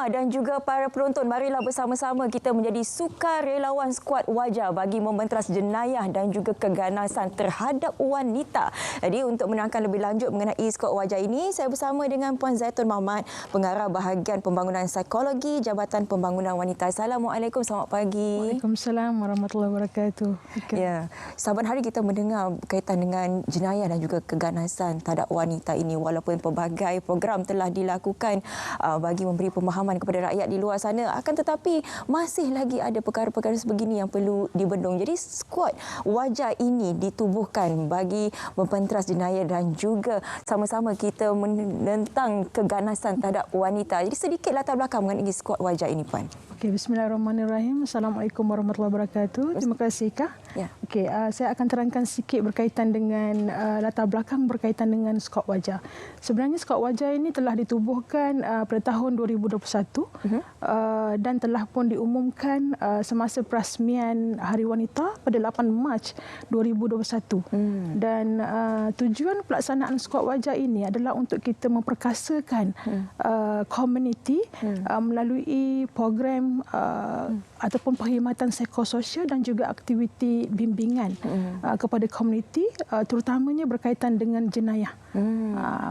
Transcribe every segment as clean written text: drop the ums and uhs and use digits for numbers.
penggemar dan juga para penonton, marilah bersama-sama kita menjadi sukarelawan skuad wajah bagi membentras jenayah dan juga keganasan terhadap wanita. Jadi untuk menerangkan lebih lanjut mengenai skuad wajah ini, saya bersama dengan Puan Zaitun Mahmat, Pengarah Bahagian Pembangunan Psikologi Jabatan Pembangunan Wanita. Assalamualaikum, selamat pagi. Waalaikumsalam warahmatullahi wabarakatuh. Ya, saban hari kita mendengar berkaitan dengan jenayah dan juga keganasan terhadap wanita ini, walaupun pelbagai program telah dilakukan bagi memberi pemahaman kepada rakyat di luar sana, akan tetapi masih lagi ada perkara-perkara sebegini yang perlu dibendung. Jadi skuad wajah ini ditubuhkan bagi membentras jenayah dan juga sama-sama kita menentang keganasan terhadap wanita. Jadi sedikit latar belakang mengenai skuad wajah ini, Puan. Okey, bismillahirrahmanirrahim. Assalamualaikum warahmatullahi wabarakatuh. Terima kasih, Kak. Ya. Okey, saya akan terangkan sedikit berkaitan dengan latar belakang berkaitan dengan skuad wajah. Sebenarnya skuad wajah ini telah ditubuhkan pada tahun 2021 dan telah pun diumumkan semasa perasmian Hari Wanita pada 8 Mac 2021. Dan tujuan pelaksanaan skuad wajah ini adalah untuk kita memperkasakan komuniti melalui program ataupun perkhidmatan psikososial dan juga aktiviti bimbingan kepada komuniti, terutamanya berkaitan dengan jenayah.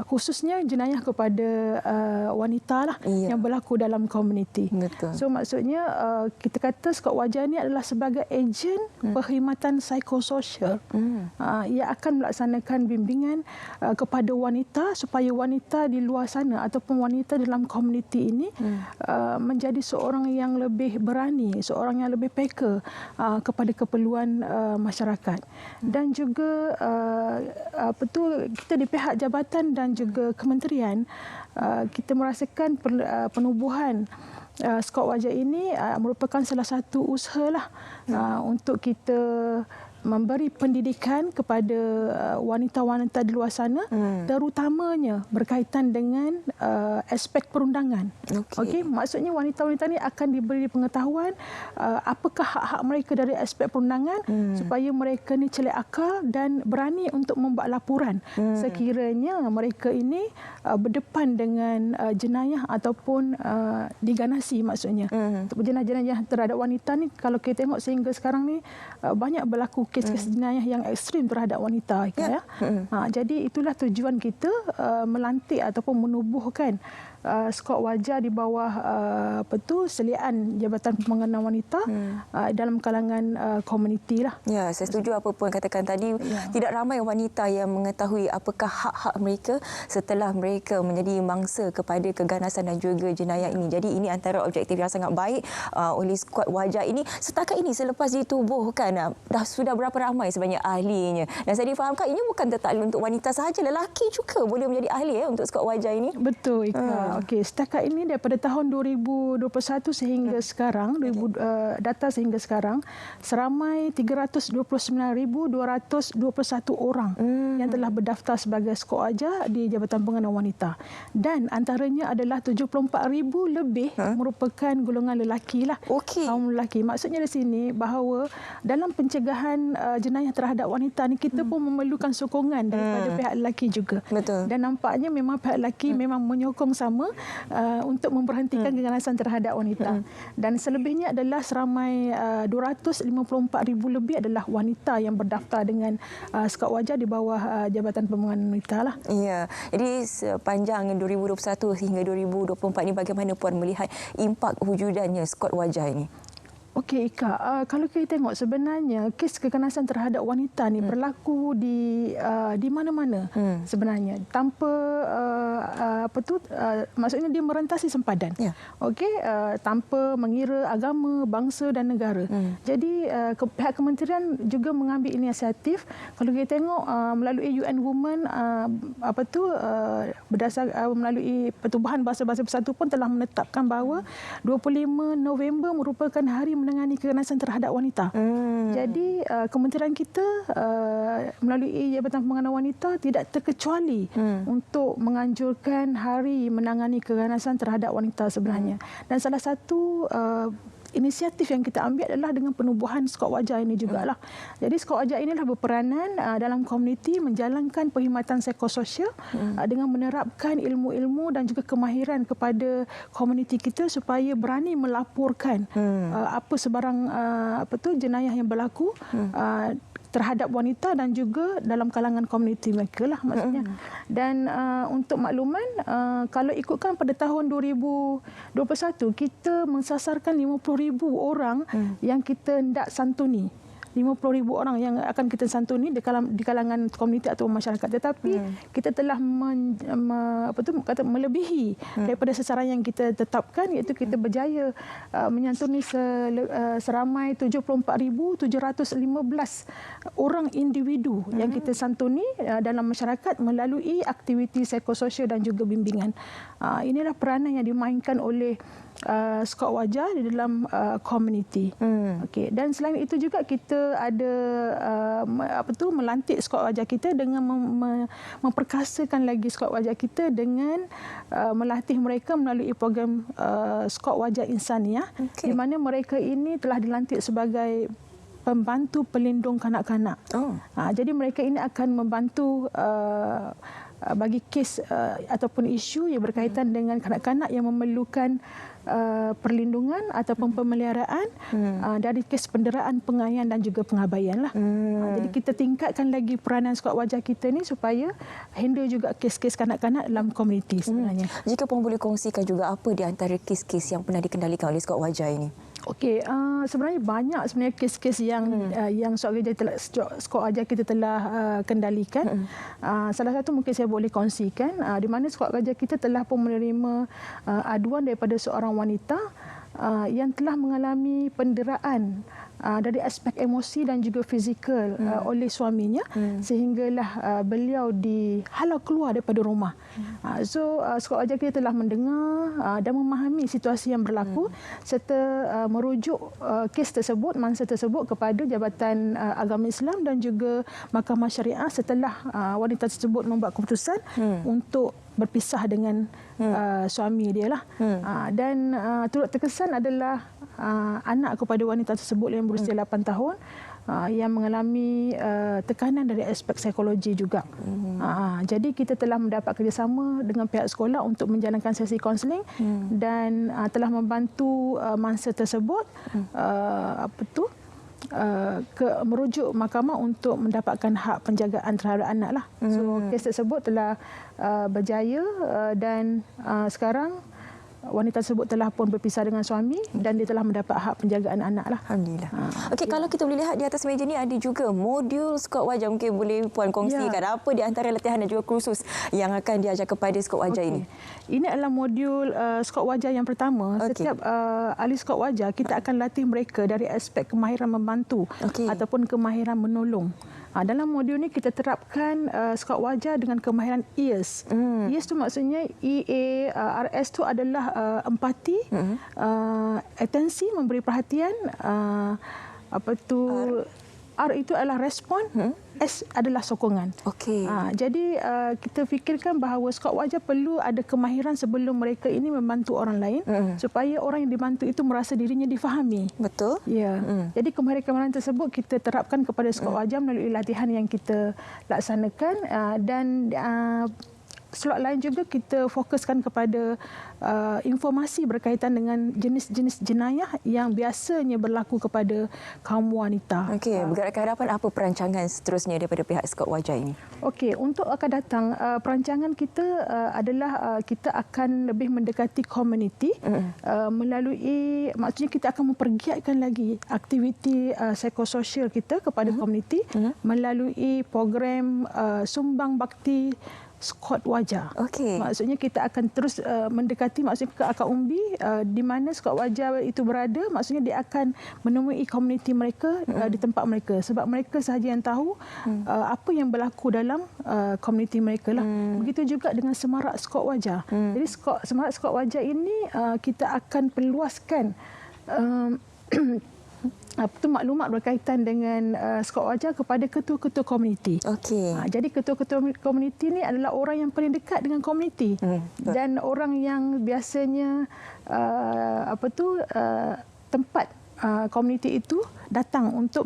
Khususnya jenayah kepada wanita lah yang berlaku dalam komuniti. Betul. So maksudnya kita kata skuad wajah ini adalah sebagai ejen perkhidmatan psikososial. Ia akan melaksanakan bimbingan kepada wanita supaya wanita di luar sana ataupun wanita dalam komuniti ini menjadi seorang yang lebih berani, seorang yang lebih peka kepada keperluan masyarakat. Dan juga kita di pihak jabatan dan juga kementerian kita merasakan penubuhan skuad wajah ini merupakan salah satu usahalah untuk kita memberi pendidikan kepada wanita-wanita di luar sana, terutamanya berkaitan dengan aspek perundangan. Okey, maksudnya wanita-wanita ini akan diberi pengetahuan apakah hak-hak mereka dari aspek perundangan supaya mereka ni celik akal dan berani untuk membuat laporan sekiranya mereka ini berdepan dengan jenayah ataupun diganasi maksudnya. Jenayah terhadap wanita ni kalau kita tengok sehingga sekarang ni banyak berlaku kes-kes jenayah yang ekstrim terhadap wanita. Jadi itulah tujuan kita melantik ataupun menubuhkan skuad wajah di bawah seliaan Jabatan Pembangunan Wanita dalam kalangan komuniti lah. Ya, saya setuju apa pun katakan tadi. Tidak ramai wanita yang mengetahui apakah hak-hak mereka setelah mereka menjadi mangsa kepada keganasan dan juga jenayah ini. Jadi ini antara objektif yang sangat baik oleh skuad wajah ini. Setakat ini selepas ditubuhkan, sudah berapa ramai sebenarnya ahlinya? Dan saya difahamkan ini bukan tertakluk untuk wanita sahaja, lelaki juga boleh menjadi ahli untuk skuad wajah ini. Betul, Ika. Okey, setakat ini daripada tahun 2021 sehingga sekarang, data sehingga sekarang, seramai 329,221 orang yang telah berdaftar sebagai skuad wajah di Jabatan Pembangunan Wanita. Dan antaranya adalah 74,000 lebih merupakan golongan lelaki lah. Kaum lelaki. Maksudnya di sini bahawa dalam pencegahan jenayah terhadap wanita ni kita pun memerlukan sokongan daripada pihak lelaki juga. Betul. Dan nampaknya memang pihak lelaki memang menyokong sama untuk memberhentikan keganasan terhadap wanita. Dan selebihnya adalah seramai 254,000 lebih adalah wanita yang berdaftar dengan skuad wajah di bawah Jabatan Pembangunan Wanita lah. Ya, jadi sepanjang 2021 hingga 2024 ini bagaimana Puan melihat impak wujudannya skuad wajah ini? Okey, Ika, kalau kita tengok sebenarnya kes keganasan terhadap wanita ni berlaku di mana-mana sebenarnya tanpa maksudnya dia merentasi sempadan. Okey, tanpa mengira agama, bangsa dan negara. Jadi pihak kementerian juga mengambil inisiatif. Kalau kita tengok melalui UN Women melalui Pertubuhan Bahasa-Bahasa Bersatu pun telah menetapkan bahawa 25 November merupakan hari menangani keganasan terhadap wanita. Jadi kementerian kita melalui Jabatan Pembangunan Wanita tidak terkecuali untuk menganjurkan hari menangani keganasan terhadap wanita sebenarnya. Dan salah satu inisiatif yang kita ambil adalah dengan penubuhan skop wajah ini jugalah. Jadi skop wajah inilah berperanan dalam komuniti menjalankan perkhidmatan psikososial dengan menerapkan ilmu-ilmu dan juga kemahiran kepada komuniti kita supaya berani melaporkan apa sebarang jenayah yang berlaku terhadap wanita dan juga dalam kalangan komuniti mereka lah maksudnya. Dan untuk makluman, kalau ikutkan pada tahun 2021 kita mensasarkan 50,000 orang yang kita hendak santuni. 50,000 orang yang akan kita santuni di kalangan komuniti atau masyarakat. Tetapi kita telah melebihi daripada sasaran yang kita tetapkan, iaitu kita berjaya menyantuni seramai 74,715 orang individu yang kita santuni dalam masyarakat melalui aktiviti psikososial dan juga bimbingan. Inilah peranan yang dimainkan oleh skop wajah di dalam komuniti. Okey, dan selain itu juga kita ada melantik skop wajah kita dengan memperkasakan lagi skop wajah kita dengan melatih mereka melalui program skop wajah insaniah, di mana mereka ini telah dilantik sebagai pembantu pelindung kanak-kanak. Jadi mereka ini akan membantu bagi kes ataupun isu yang berkaitan dengan kanak-kanak yang memerlukan perlindungan ataupun pemeliharaan dari kes penderaan, pengayaan dan juga pengabaian lah. Jadi kita tingkatkan lagi peranan skop wajah kita ni supaya handle juga kes-kes kanak-kanak dalam komuniti sebenarnya. Jika pun boleh kongsikan juga apa di antara kes-kes yang pernah dikendalikan oleh skop wajah ini? Okey, sebenarnya banyak sebenarnya kes-kes yang skop wajah kita telah kendalikan. Salah satu mungkin saya boleh kongsikan di mana skop wajah kita telah pun menerima aduan daripada seorang wanita yang telah mengalami penderaan dari aspek emosi dan juga fizikal oleh suaminya sehinggalah beliau dihalau keluar daripada rumah. So skop wajah kita telah mendengar dan memahami situasi yang berlaku serta merujuk kes tersebut, mangsa tersebut kepada Jabatan Agama Islam dan juga Mahkamah Syariah setelah wanita tersebut membuat keputusan untuk berpisah dengan suami dia lah. Dan turut terkesan adalah anak kepada wanita tersebut yang berusia 8 tahun yang mengalami tekanan dari aspek psikologi juga. Jadi kita telah mendapat kerjasama dengan pihak sekolah untuk menjalankan sesi kaunseling dan telah membantu mangsa tersebut merujuk mahkamah untuk mendapatkan hak penjagaan terhadap anak lah. So kes tersebut telah berjaya dan sekarang wanita tersebut telah pun berpisah dengan suami dan dia telah mendapat hak penjagaan anak lah. Alhamdulillah. Okey, kalau kita boleh lihat di atas meja ni ada juga modul skop wajah. Mungkin boleh Puan kongsikan apa di antara latihan dan juga kursus yang akan diajar kepada skop wajah ini? Ini adalah modul skop wajah yang pertama. Setiap ahli skop wajah kita akan latih mereka dari aspek kemahiran membantu ataupun kemahiran menolong. Dalam modul ini kita terapkan skop wajah dengan kemahiran EARS. EARS itu maksudnya EARS itu adalah empati, atensi, memberi perhatian, R itu adalah respon, S adalah sokongan. Jadi kita fikirkan bahawa skop wajah perlu ada kemahiran sebelum mereka ini membantu orang lain supaya orang yang dibantu itu merasa dirinya difahami. Betul. Ya. Jadi kemahiran tersebut kita terapkan kepada skop wajah melalui latihan yang kita laksanakan dan slot lain juga kita fokuskan kepada informasi berkaitan dengan jenis-jenis jenayah yang biasanya berlaku kepada kaum wanita. Okey, bergerak ke hadapan apa perancangan seterusnya daripada pihak skop wajah ini? Okey, untuk akan datang perancangan kita adalah kita akan lebih mendekati komuniti melalui, maksudnya kita akan mempergiatkan lagi aktiviti psikososial kita kepada komuniti melalui program sumbang bakti skop wajah. Maksudnya kita akan terus mendekati maksudnya ke akar umbi di mana skop wajah itu berada, maksudnya dia akan menemui komuniti mereka di tempat mereka sebab mereka sahaja yang tahu apa yang berlaku dalam komuniti mereka lah. Begitu juga dengan semarak skop wajah. Jadi semarak skop wajah ini kita akan perluaskan maklumat berkaitan dengan skop wajah kepada ketua-ketua komuniti. Jadi ketua-ketua komuniti ini adalah orang yang paling dekat dengan komuniti dan orang yang biasanya tempat komuniti itu datang untuk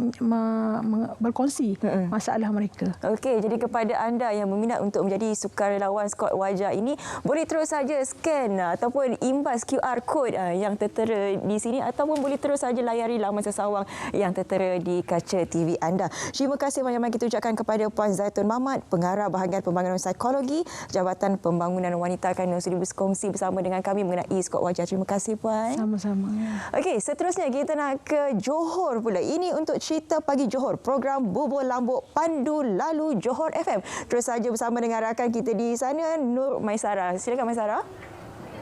berkongsi masalah mereka. Okey, jadi kepada anda yang berminat untuk menjadi sukarelawan Skot Wajah ini, boleh terus saja scan ataupun imbas QR code yang tertera di sini, ataupun boleh terus saja layari laman sesawang yang tertera di kaca TV anda. Terima kasih banyak-banyak kita ucapkan kepada Puan Zaitun Mahmat, Pengarah Bahagian Pembangunan Psikologi Jabatan Pembangunan Wanita, kerana sudah berkongsi bersama dengan kami mengenai Skot Wajah. Terima kasih Puan. Sama-sama. Okey, seterusnya kita nak ke Johor pula. Ini untuk Cerita Pagi Johor, program Bubur Lambuk Pandu Lalu Johor FM. Terus saja bersama dengan rakan kita di sana, Nur Maisara. Silakan Maisara.